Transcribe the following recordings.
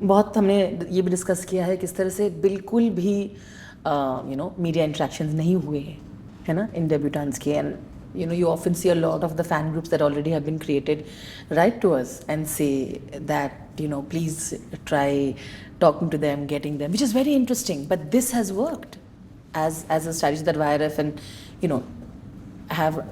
बहुत हमने ये भी डिस्कस किया है किस तरह से बिल्कुल भी मीडिया इंटरेक्शंस नहीं हुए हैं, है ना, इन डेब्यूटेंट्स के. And you often see a lot of the fan groups that already have been created write to us and say that please try talking to them, getting them, which is very interesting. But this has worked as a strategy that YRF and have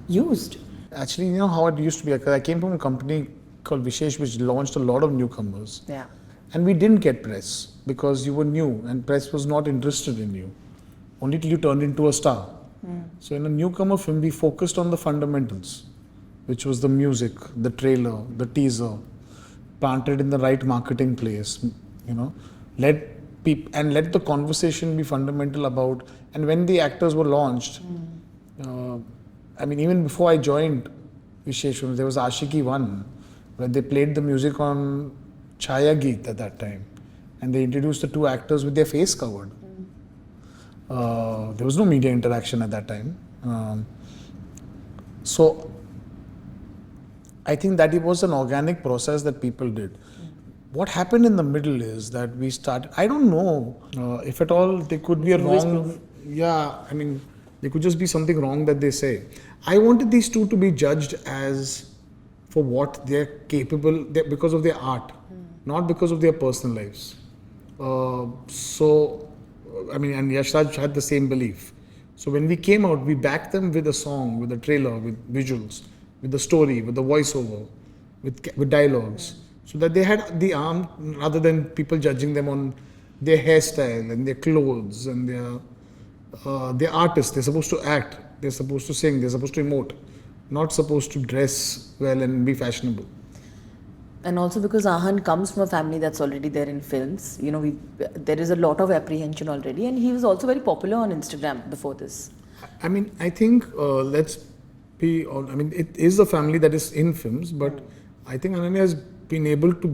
used. Actually, you know how it used to be. I came from a company called Vishesh, which launched a lot of newcomers. Yeah. And we didn't get press because you were new and press was not interested in you. Only till you turned into a star. So in a newcomer film, we focused on the fundamentals, which was the music, the trailer, the teaser, planted in the right marketing place, let the conversation be fundamental about. And when the actors were launched, even before I joined Vishesh, there was Ashiki 1, where they played the music on Chaya Geet at that time, and they introduced the two actors with their face covered. There was no media interaction at that time. So I think that it was an organic process that people did. What happened in the middle is that we started, I don't know if at all there could be a wrong, there could just be something wrong that they say. I wanted these two to be judged as for what they're capable, because of their art, not because of their personal lives. And Yashraj had the same belief. So when we came out, we backed them with a song, with a trailer, with visuals, with the story, with the voiceover, with dialogues, so that they had the arm, rather than people judging them on their hairstyle and their clothes and they're artists. They're supposed to act, they're supposed to sing, they're supposed to emote, not supposed to dress well and be fashionable. And also because Ahaan comes from a family that's already there in films, there is a lot of apprehension already, and he was also very popular on Instagram before this. I think it is a family that is in films, but I think Ananya has been able to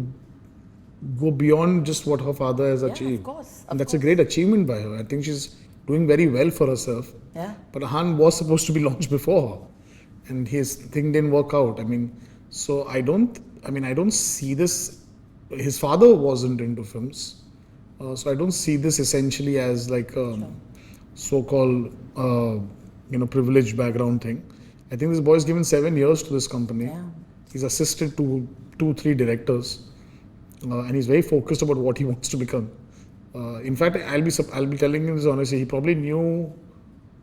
go beyond just what her father has achieved. Of course. And that's a great achievement by her. I think she's doing very well for herself. Yeah. But Ahaan was supposed to be launched before her, and his thing didn't work out. So I don't see this. His father wasn't into films, so I don't see this essentially as like a so-called privileged background thing. I think this boy is given 7 years to this company. Yeah. He's assisted to 2-3 directors, and he's very focused about what he wants to become. In fact, I'll be telling you this honestly. He probably knew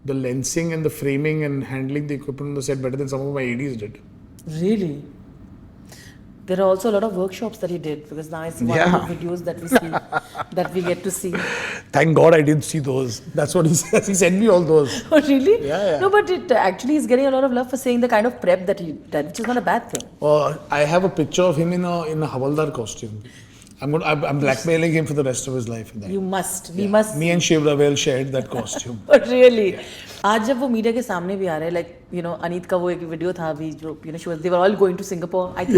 the lensing and the framing and handling the equipment on the set better than some of my ADs did. Really? There are also a lot of workshops that he did, because now I see one of the videos that we see, that we get to see. Thank God I didn't see those. That's what he says. He sent me all those. Oh, really? Yeah. No, but it actually is getting a lot of love for saying the kind of prep that he did, which is not a bad thing. I have a picture of him in a Havaldar costume. I'm blackmailing him for the rest of his life in that. You must. We must. Me and Shiv Ravel shared that costume. But really, आज जब वो media के सामने भी आ रहे हैं, like Aneet का वो एक वीडियो था अभी जो they were all going to Singapore. I think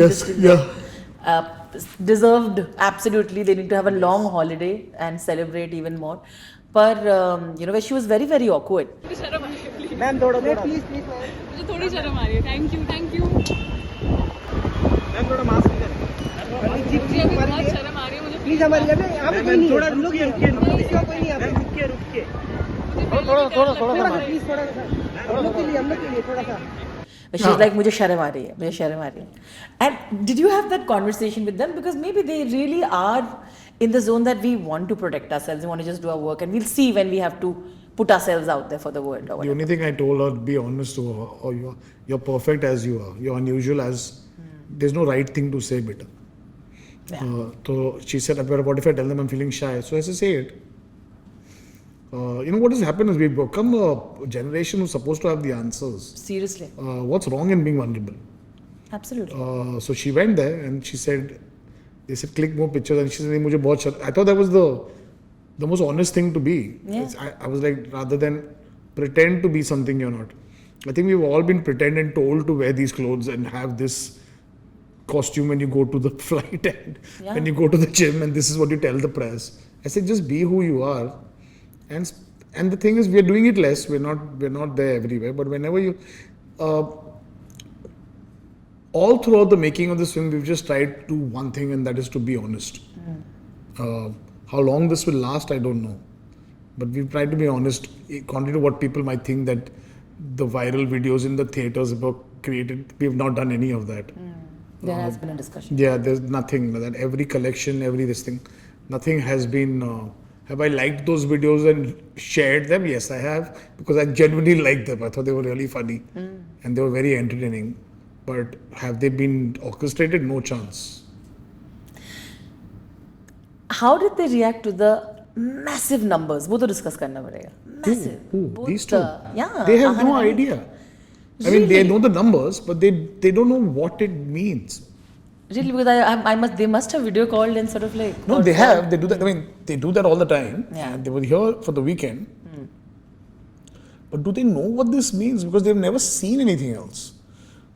deserved, absolutely. They need to have a long holiday and celebrate even more. But where she was very, very awkward. Ma'am थोड़ा please मुझे थोड़ी शर्म आ रही है. Thank you ma'am थोड़ा mask मुझे अभी बहुत शर्म आ रही है मुझे. प्लीज हमारे यहाँ पे कोई नहीं है. हम लोग रुकिए थोड़ा प्लीज थोड़ा सा हम लोग के लिए थोड़ा सा. She's like, मुझे शर्म आ रही है. And did you have that conversation with them? Because maybe they really are in the zone that we want to protect ourselves. We want to just do our work, and we'll see when we have to put ourselves out there for the world. Or the only thing I told her, be honest to her, or you're perfect as you are. You're unusual as. There's no right thing to say, beta. Yeah. So she said, what if I tell them I'm feeling shy? So I said, say it. What has happened is we've become a generation who's supposed to have the answers. Seriously. What's wrong in being vulnerable? Absolutely. So she went there and she said, they said, click more pictures. And she said, mujhe bahut shar-. I thought that was the most honest thing to be. Yeah. I was like, rather than pretend to be something you're not. I think we've all been pretend and told to wear these clothes and have this costume when you go to the flight and when you go to the gym, and this is what you tell the press. I said, just be who you are. And the thing is, we are doing it less. We're not there everywhere. But whenever you, all throughout the making of this film, we've just tried to do one thing, and that is to be honest. How long this will last, I don't know. But we've tried to be honest, contrary to what people might think that the viral videos in the theatres were created. We have not done any of that. There has been a discussion. Yeah, there's nothing like that. Every collection, every this thing, nothing has been. Have I liked those videos and shared them? Yes, I have, because I genuinely liked them. I thought they were really funny and they were very entertaining. But have they been orchestrated? No chance. How did they react to the massive numbers? वो तो discuss करना पड़ेगा. Massive. Who? Both These two? Yeah. They have Ahaan no and Aneet. idea. I mean, they know the numbers, but they don't know what it means. Really, because they must have video called and sort of like. No, they have. They do that. I mean, they do that all the time. Yeah. And they were here for the weekend. But do they know what this means? Because they've never seen anything else.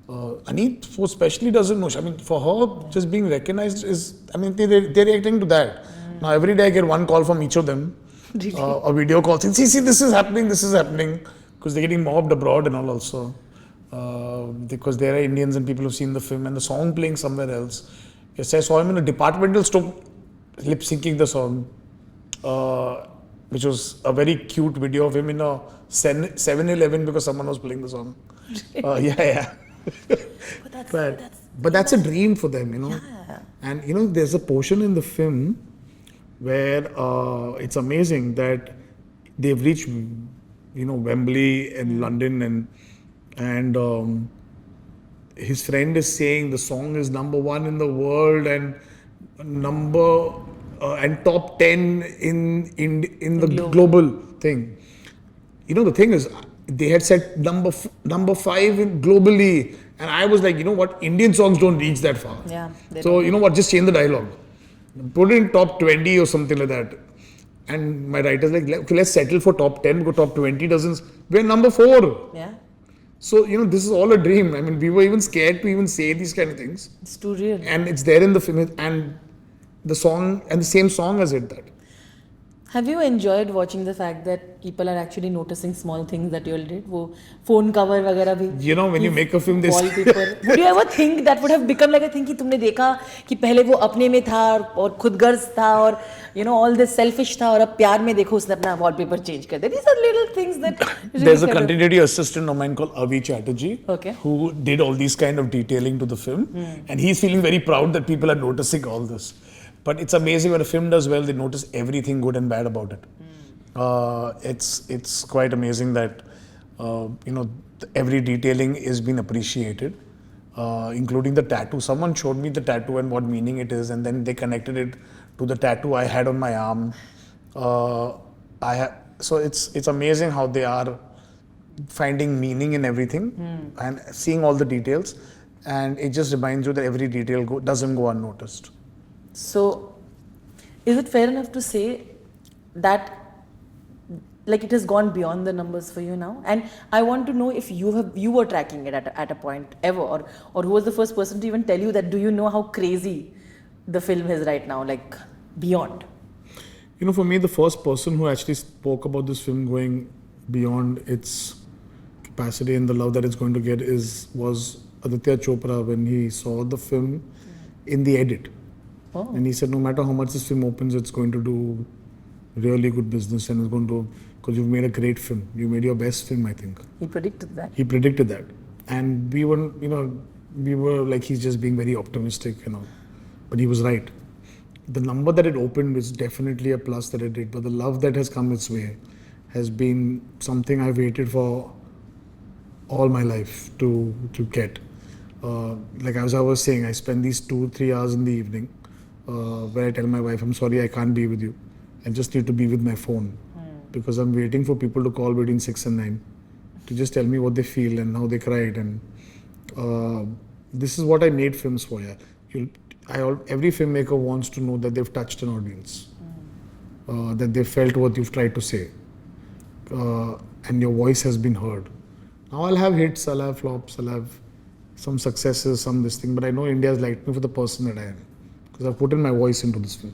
Aneet, especially, doesn't know. I mean, for her, just being recognized is. I mean, they're reacting to that. Now, every day I get one call from each of them. Really? A video call saying, see, this is happening. Because they're getting mobbed abroad and all also. Because there are Indians and people who've seen the film and the song playing somewhere else. Yes, I saw him in a departmental store lip syncing the song, which was a very cute video of him in a 7-Eleven because someone was playing the song. Yeah. But that's a dream for them, you know. Yeah. And you know, there's a portion in the film where it's amazing that they've reached, you know, Wembley and London and his friend is saying the song is #1 in the world and and top 10 in the global thing. You know, the thing is, they had said number 5 globally, and I was like, you know what, Indian songs don't reach that far. Yeah. So you know what, just change the dialogue, put it in top 20 or something like that. And my writer's like, okay, let's settle for top 10 because top 20 doesn't. We're number 4. Yeah. So, you know, this is all a dream. I mean, we were even scared to even say these kind of things. It's too real. And it's there in the film, and the song, and the same song has it that. Have you enjoyed watching the fact that people are actually noticing small things that you all did? वो phone cover वगैरह भी. You know, when you make a film, this wallpaper. Would you ever think that would have become like a thing कि तुमने देखा कि पहले वो अपने में था और खुदगर्ज था और you know all this selfish था और अब प्यार में देखो उसने अपना wallpaper change कर दिया. These are little things that. Really there's a continuity assistant of mine called Avi Chatterjee, okay, who did all these kind of detailing to the film, and he's feeling very proud that people are noticing all this. But it's amazing when a film does well, they notice everything good and bad about it. It's quite amazing that you know, every detailing is being appreciated, including the tattoo. Someone showed me the tattoo and what meaning it is, and then they connected it to the tattoo I had on my arm. So it's amazing how they are finding meaning in everything and seeing all the details, and it just reminds you that every detail doesn't go unnoticed. So, is it fair enough to say that like it has gone beyond the numbers for you now? And I want to know if you were tracking it at a point ever, or who was the first person to even tell you that? Do you know how crazy the film is right now, like beyond? You know, for me, the first person who actually spoke about this film going beyond its capacity and the love that it's going to get was Aditya Chopra when he saw the film in the edit. Oh. And he said, no matter how much this film opens, it's going to do really good business and it's going to, because you've made a great film. You made your best film, I think. He predicted that. He predicted that. And we were like, he's just being very optimistic, you know. But he was right. The number that it opened is definitely a plus that it did. But the love that has come its way has been something I've waited for all my life to get. Like as I was saying, I spend these 2-3 hours in the evening where I tell my wife, I'm sorry, I can't be with you. I just need to be with my phone because I'm waiting for people to call between 6 and 9 to just tell me what they feel and how they cried. And this is what I made films for. Yeah, every filmmaker wants to know that they've touched an audience, that they felt what you've tried to say, and your voice has been heard. Now I'll have hits, I'll have flops, I'll have some successes, some this thing, but I know India has liked me for the person that I am because I've put in my voice into this film.